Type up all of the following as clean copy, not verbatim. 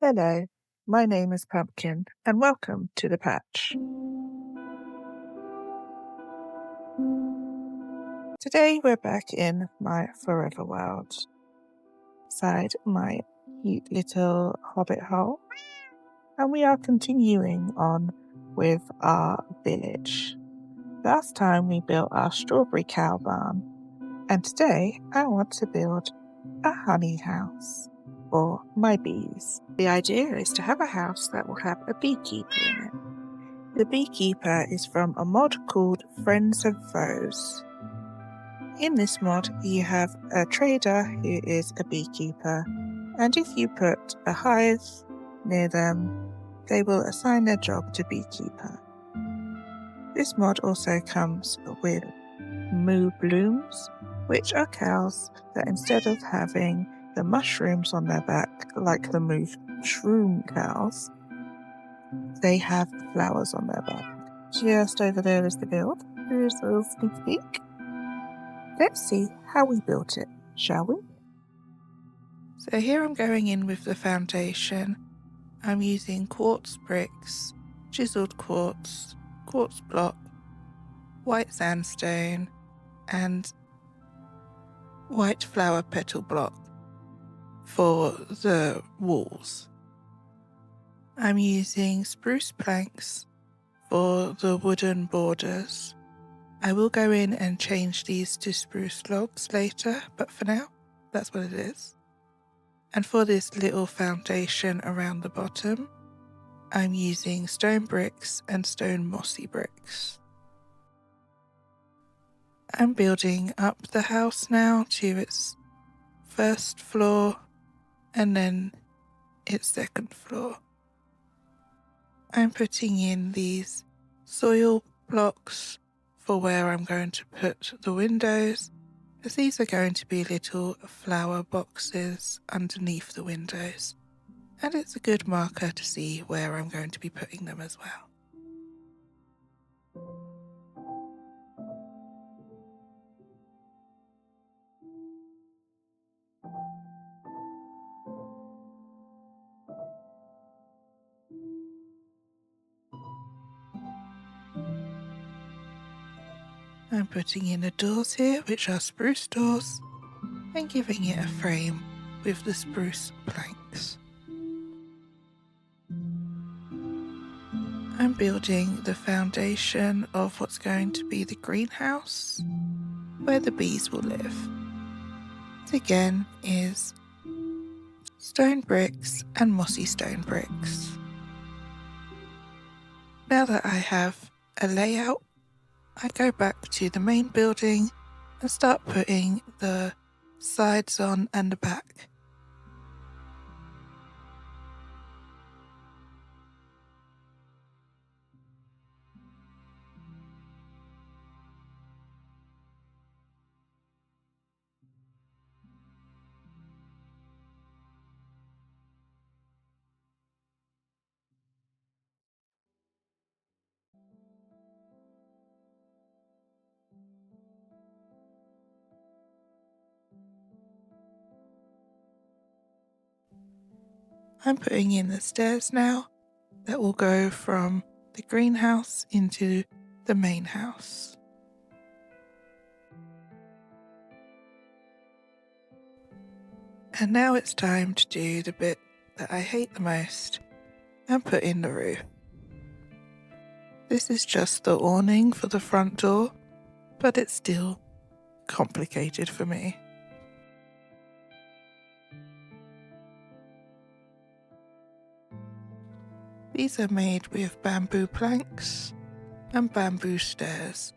Hello, my name is Pumpkin, and welcome to the patch. Today we're back in my forever world, inside my cute little hobbit hole, and we are continuing on with our village. Last time we built our strawberry cow barn, and today I want to build a honey house for my bees. The idea is to have a house that will have a beekeeper in it. The beekeeper is from a mod called Friends and Foes. In this mod, you have a trader who is a beekeeper, and if you put a hive near them, they will assign their job to beekeeper. This mod also comes with moo blooms, which are cows that instead of having the mushrooms on their back like the mushroom cows, they have flowers on their back. Just over there is the build. Here's a little sneak peek. Let's see how we built it, shall we? So here I'm going in with the foundation. I'm using quartz bricks, chiseled quartz, quartz block, white sandstone, and white flower petal block for the walls. I'm using spruce planks for the wooden borders. I will go in and change these to spruce logs later, but for now, that's what it is. And for this little foundation around the bottom, I'm using stone bricks and stone mossy bricks. I'm building up the house now to its first floor and then its second floor. I'm putting in these soil blocks for where I'm going to put the windows, as these are going to be little flower boxes underneath the windows, and it's a good marker to see where I'm going to be putting them as well. I'm putting in the doors here, which are spruce doors, and giving it a frame with the spruce planks. I'm building the foundation of what's going to be the greenhouse, where the bees will live. It again is stone bricks and mossy stone bricks. Now that I have a layout, I go back to the main building and start putting the sides on and the back. I'm putting in the stairs now that will go from the greenhouse into the main house. And now it's time to do the bit that I hate the most and put in the roof. This is just the awning for the front door, but it's still complicated for me. These are made with bamboo planks and bamboo stairs.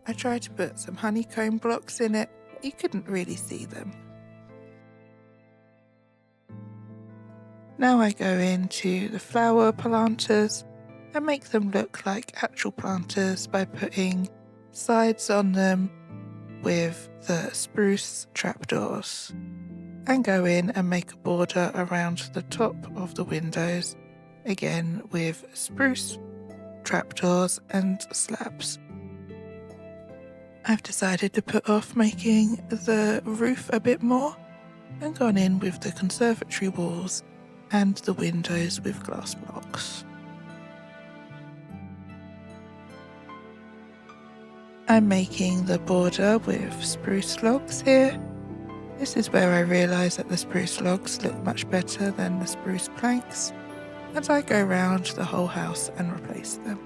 I tried to put some honeycomb blocks in it, you couldn't really see them. Now I go into the flower planters and make them look like actual planters by putting sides on them with the spruce trapdoors, and go in and make a border around the top of the windows, again with spruce trapdoors and slabs. I've decided to put off making the roof a bit more and gone in with the conservatory walls and the windows with glass blocks. I'm making the border with spruce logs here. This is where I realise that the spruce logs look much better than the spruce planks, and I go around the whole house and replace them.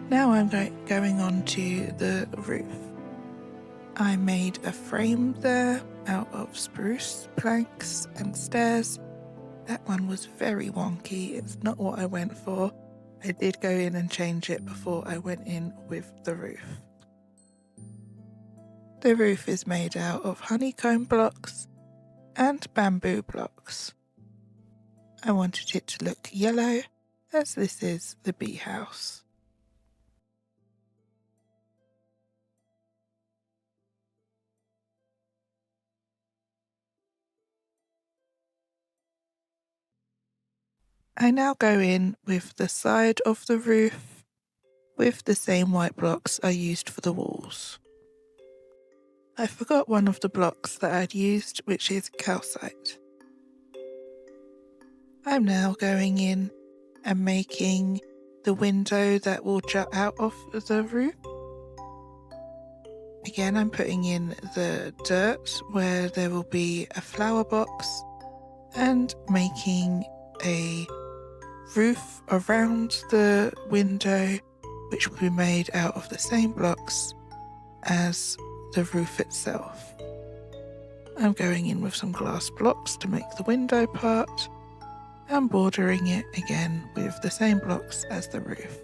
Now I'm going on to the roof. I made a frame there out of spruce planks and stairs. That one was very wonky, it's not what I went for. I did go in and change it before I went in with the roof. The roof is made out of honeycomb blocks and bamboo blocks. I wanted it to look yellow, as this is the bee house. I now go in with the side of the roof with the same white blocks I used for the walls. I forgot one of the blocks that I'd used, which is calcite. I'm now going in and making the window that will jut out of the roof. Again, I'm putting in the dirt where there will be a flower box and making a roof around the window, which will be made out of the same blocks as the roof itself. I'm going in with some glass blocks to make the window part and bordering it again with the same blocks as the roof.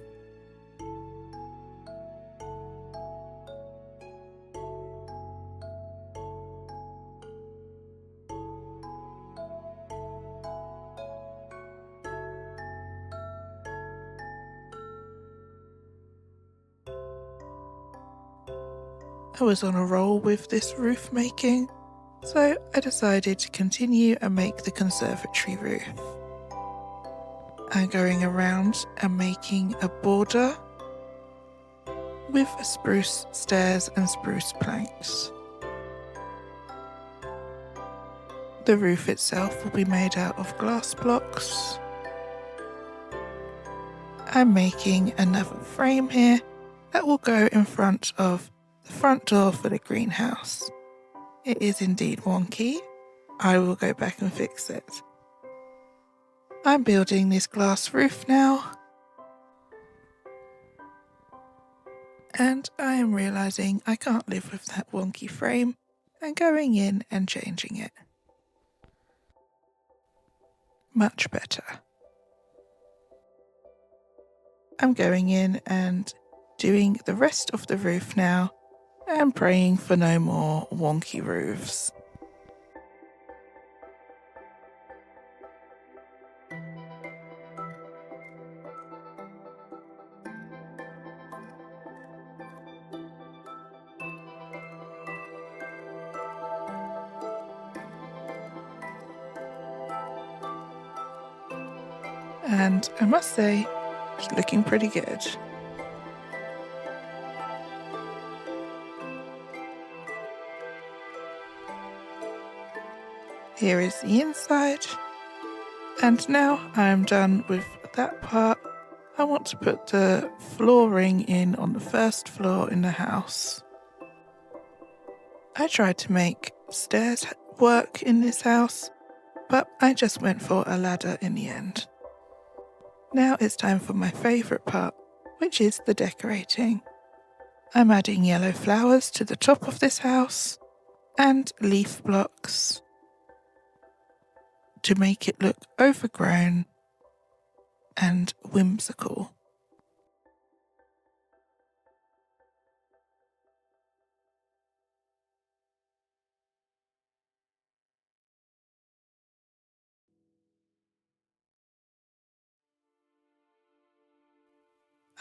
I was on a roll with this roof making, so I decided to continue and make the conservatory roof. I'm going around and making a border with spruce stairs and spruce planks. The roof itself will be made out of glass blocks. I'm making another frame here that will go in front of the front door for the greenhouse. It is indeed wonky. I will go back and fix it. I'm building this glass roof now, and I am realising I can't live with that wonky frame and going in and changing it. Much better. I'm going in and doing the rest of the roof now and praying for no more wonky roofs. And I must say, it's looking pretty good. Here is the inside, and now I'm done with that part. I want to put the flooring in on the first floor in the house. I tried to make stairs work in this house, but I just went for a ladder in the end. Now it's time for my favourite part, which is the decorating. I'm adding yellow flowers to the top of this house and leaf blocks to make it look overgrown and whimsical.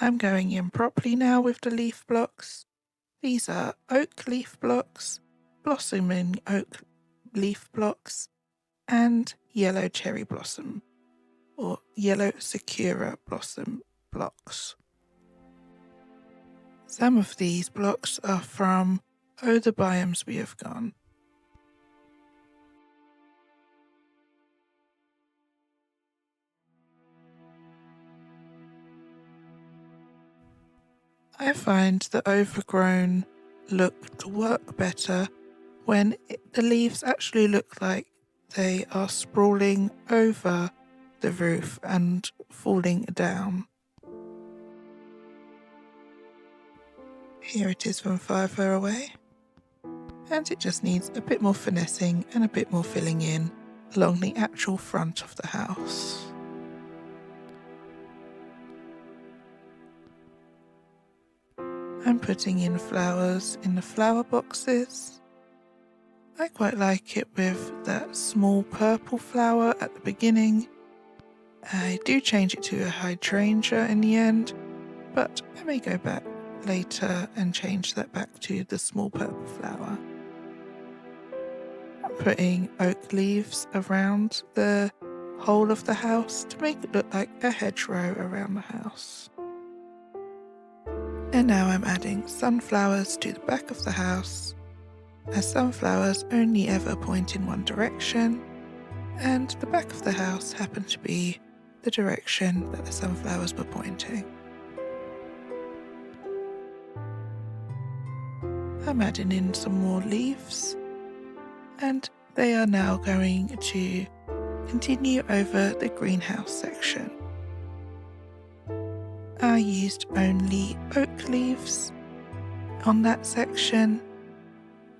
I'm going in properly now with the leaf blocks. These are oak leaf blocks, blossoming oak leaf blocks, and yellow cherry blossom or yellow sakura blossom blocks. Some of these blocks are from Oh the Biomes We Have Gone. I find the overgrown look to work better when the leaves actually look like they are sprawling over the roof and falling down. Here it is from further away, and it just needs a bit more finessing and a bit more filling in along the actual front of the house. I'm putting in flowers in the flower boxes. I quite like it with that small purple flower at the beginning. I do change it to a hydrangea in the end, but I may go back later and change that back to the small purple flower. I'm putting oak leaves around the whole of the house to make it look like a hedgerow around the house. And now I'm adding sunflowers to the back of the house, as sunflowers only ever point in one direction, and the back of the house happened to be the direction that the sunflowers were pointing. I'm adding in some more leaves, and they are now going to continue over the greenhouse section. I used only oak leaves on that section,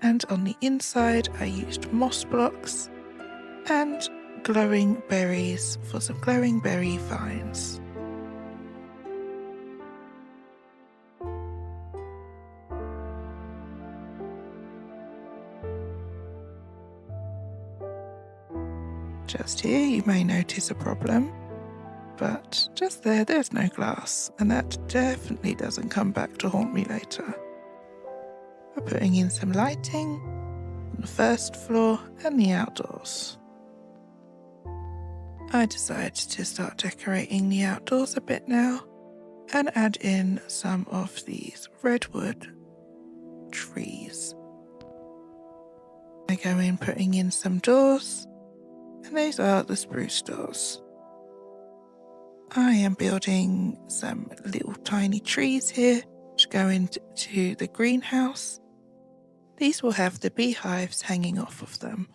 and on the inside I used moss blocks and glowing berries for some glowing berry vines. Just here you may notice a problem, but just there's no glass, and that definitely doesn't come back to haunt me later. We're putting in some lighting on the first floor and the outdoors. I decided to start decorating the outdoors a bit now and add in some of these redwood trees. I go in putting in some doors, and these are the spruce doors. I am building some little tiny trees here to go into the greenhouse. These will have the beehives hanging off of them.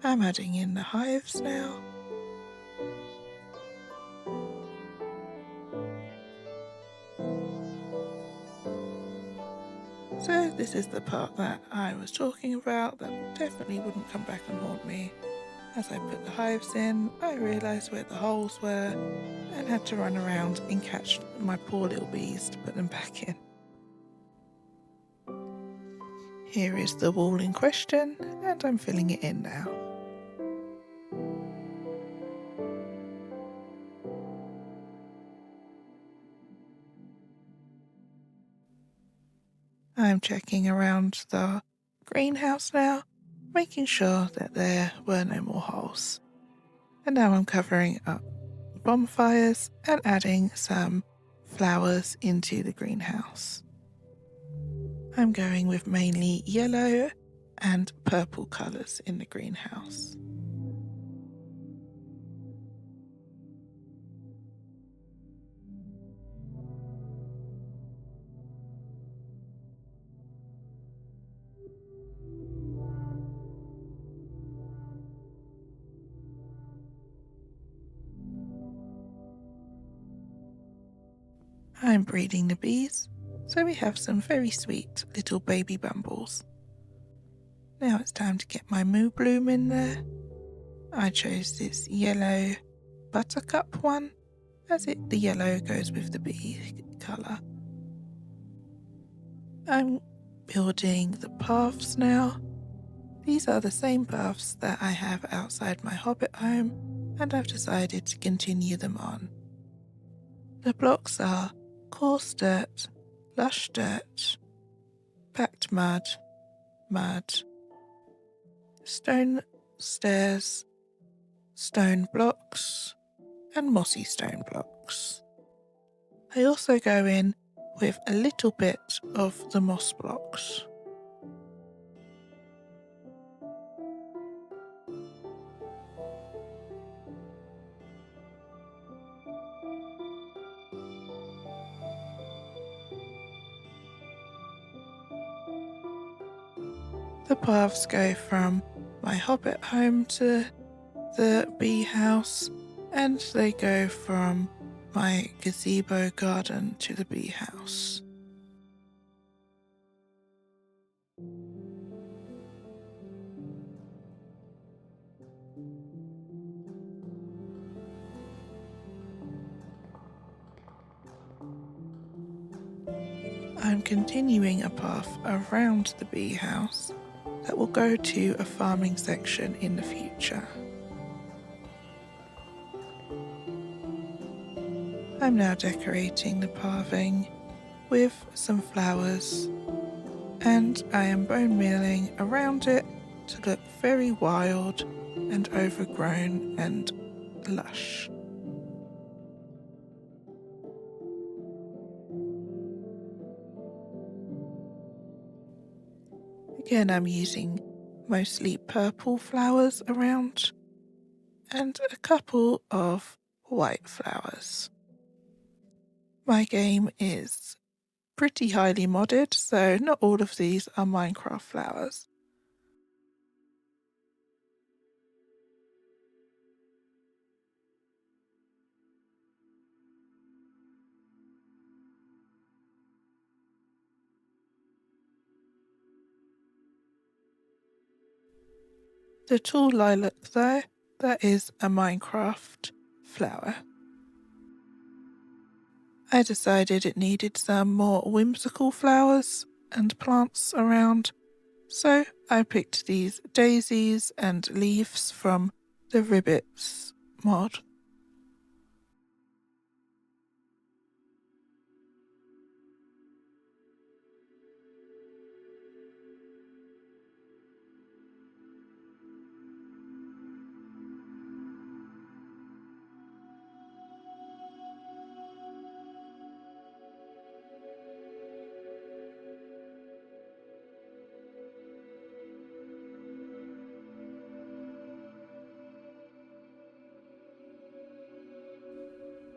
I'm adding in the hives now. So this is the part that I was talking about that definitely wouldn't come back and haunt me. As I put the hives in, I realised where the holes were and had to run around and catch my poor little bees to put them back in. Here is the wall in question, and I'm filling it in now. I'm checking around the greenhouse now, making sure that there were no more holes. And now I'm covering up bonfires and adding some flowers into the greenhouse. I'm going with mainly yellow and purple colours in the greenhouse. I'm breeding the bees, so we have some very sweet little baby bumbles. Now it's time to get my moo bloom in there. I chose this yellow buttercup one, as the yellow goes with the bee colour. I'm building the paths now. These are the same paths that I have outside my hobbit home, and I've decided to continue them on. The blocks are coarse dirt, lush dirt, packed mud, mud, stone stairs, stone blocks, and mossy stone blocks. I also go in with a little bit of the moss blocks. The paths go from my hobbit home to the bee house, and they go from my gazebo garden to the bee house. I'm continuing a path around the bee house that will go to a farming section in the future. I'm now decorating the pathing with some flowers, and I am bone mealing around it to look very wild and overgrown and lush. Again, I'm using mostly purple flowers around and a couple of white flowers. My game is pretty highly modded, so not all of these are Minecraft flowers. The tall lilac though, that is a Minecraft flower. I decided it needed some more whimsical flowers and plants around, so I picked these daisies and leaves from the Ribbits mod.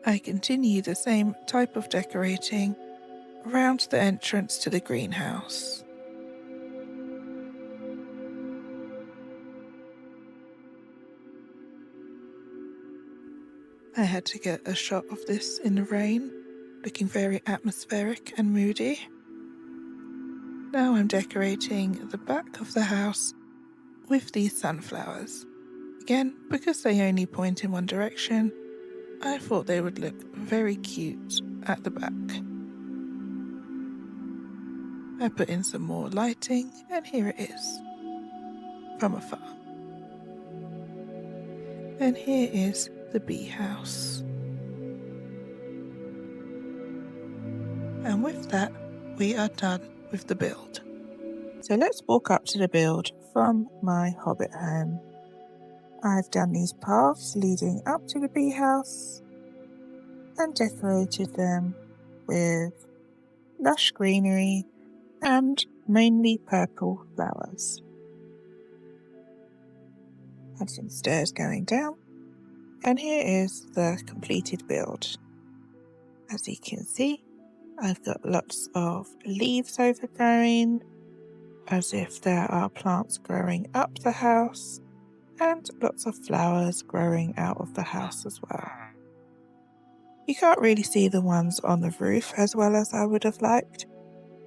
I continue the same type of decorating around the entrance to the greenhouse. I had to get a shot of this in the rain, looking very atmospheric and moody. Now I'm decorating the back of the house with these sunflowers. Again, because they only point in one direction, I thought they would look very cute at the back. I put in some more lighting, and here it is, from afar. And here is the bee house. And with that, we are done with the build. So let's walk up to the build from my hobbit home. I've done these paths leading up to the bee house and decorated them with lush greenery and mainly purple flowers. Have some stairs going down, and here is the completed build. As you can see, I've got lots of leaves overgrowing, as if there are plants growing up the house, and lots of flowers growing out of the house as well. You can't really see the ones on the roof as well as I would have liked,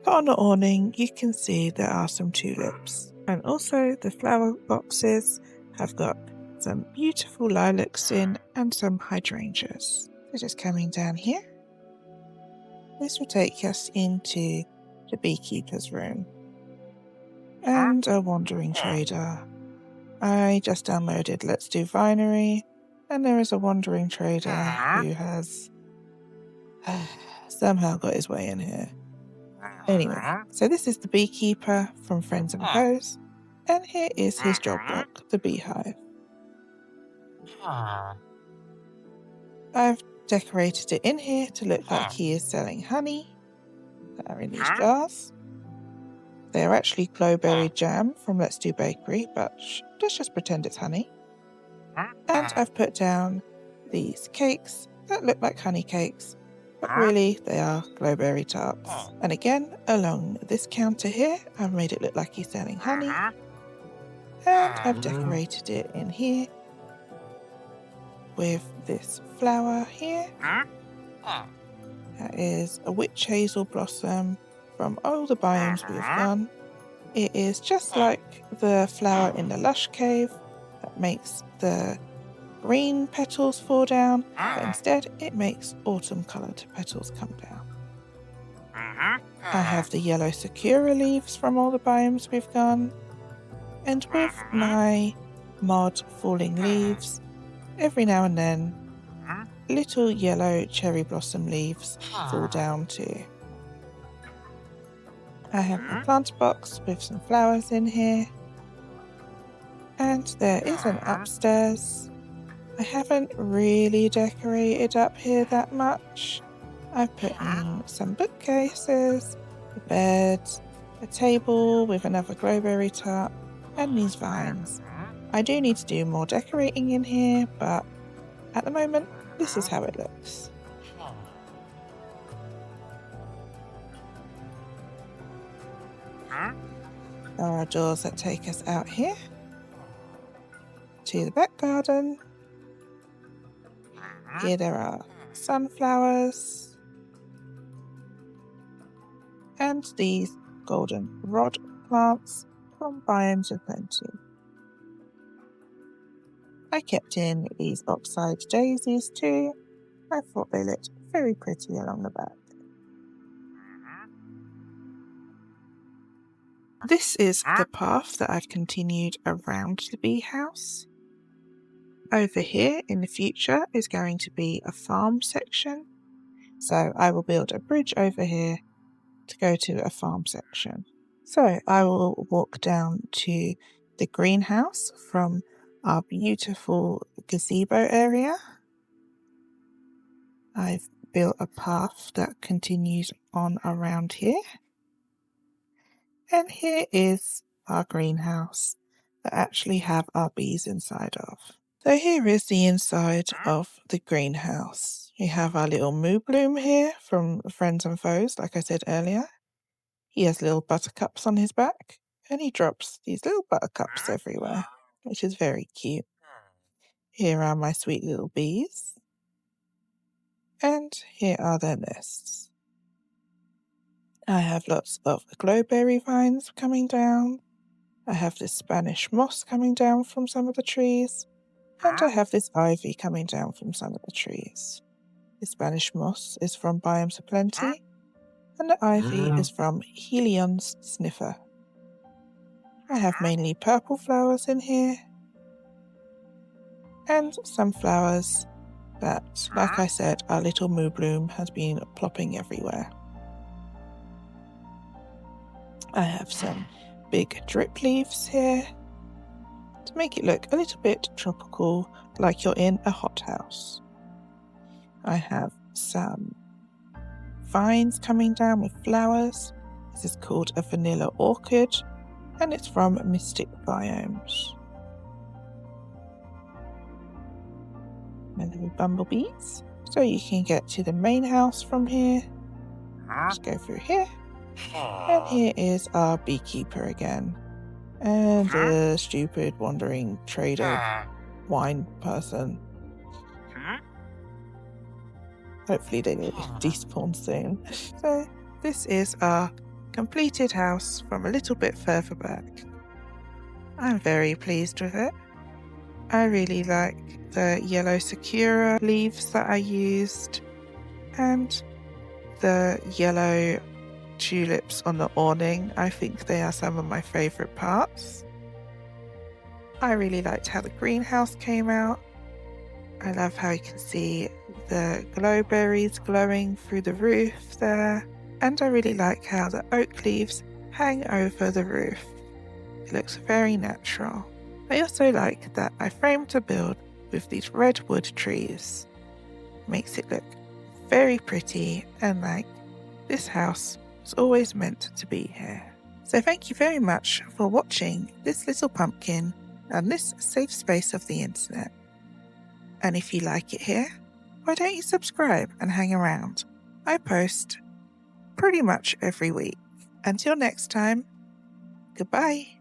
but on the awning you can see there are some tulips. And also the flower boxes have got some beautiful lilacs in and some hydrangeas. So just coming down here, this will take us into the beekeeper's room. And a wandering trader. I just downloaded Let's Do Vinery, And there is a wandering trader who has somehow got his way in here. Anyway, so this is the beekeeper from Friends and Foes, and here is his job block, the beehive. I've decorated it in here to look like he is selling honey that are in these jars. They are actually glowberry jam from Let's Do Bakery, but let's just pretend it's honey. And I've put down these cakes that look like honey cakes, but really they are glowberry tarts. And again, along this counter here, I've made it look like he's selling honey. And I've decorated it in here with this flower here. That is a witch hazel blossom from all the biomes we've done. It is just like the flower in the lush cave that makes the green petals fall down, but instead it makes autumn coloured petals come down. I have the yellow sakura leaves from all the biomes we've done, and with my mod falling leaves, every now and then little yellow cherry blossom leaves fall down too. I have a plant box with some flowers in here, and there is an upstairs. I haven't really decorated up here that much. I've put in some bookcases, a bed, a table with another glowberry tart, and these vines. I do need to do more decorating in here, but at the moment, this is how it looks. There are doors that take us out here to the back garden. Here there are sunflowers and these golden rod plants from Biomes of Plenty. I kept in these oxide daisies too. I thought they looked very pretty along the back. This is the path that I've continued around the bee house. Over here in the future is going to be a farm section. So I will build a bridge over here to go to a farm section. So I will walk down to the greenhouse from our beautiful gazebo area. I've built a path that continues on around here. And here is our greenhouse that actually have our bees inside of. So here is the inside of the greenhouse. We have our little moo bloom here from Friends and Foes, like I said earlier. He has little buttercups on his back, and he drops these little buttercups everywhere, which is very cute. Here are my sweet little bees. And here are their nests. I have lots of glowberry vines coming down. I have this Spanish moss coming down from some of the trees. And I have this ivy coming down from some of the trees. The Spanish moss is from Biomes of Plenty, and the ivy is from Helion's Sniffer. I have mainly purple flowers in here, and some flowers that, like I said, our little moo bloom has been plopping everywhere. I have some big drip leaves here to make it look a little bit tropical, like you're in a hothouse. I have some vines coming down with flowers. This is called a vanilla orchid, and it's from Mystic Biomes. And little bumblebees. So you can get to the main house from here. Just go through here. And here is our beekeeper again. And the stupid wandering trader wine person. Hopefully they will despawn soon. So this is our completed house from a little bit further back. I'm very pleased with it. I really like the yellow sakura leaves that I used and the yellow tulips on the awning. I think they are some of my favourite parts. I really liked how the greenhouse came out. I love how you can see the glowberries glowing through the roof there. And I really like how the oak leaves hang over the roof. It looks very natural. I also like that I framed the build with these redwood trees. Makes it look very pretty and like this house was always meant to be here. So thank you very much for watching this little pumpkin and this safe space of the internet. And if you like it here, why don't you subscribe and hang around? I post pretty much every week. Until next time, goodbye.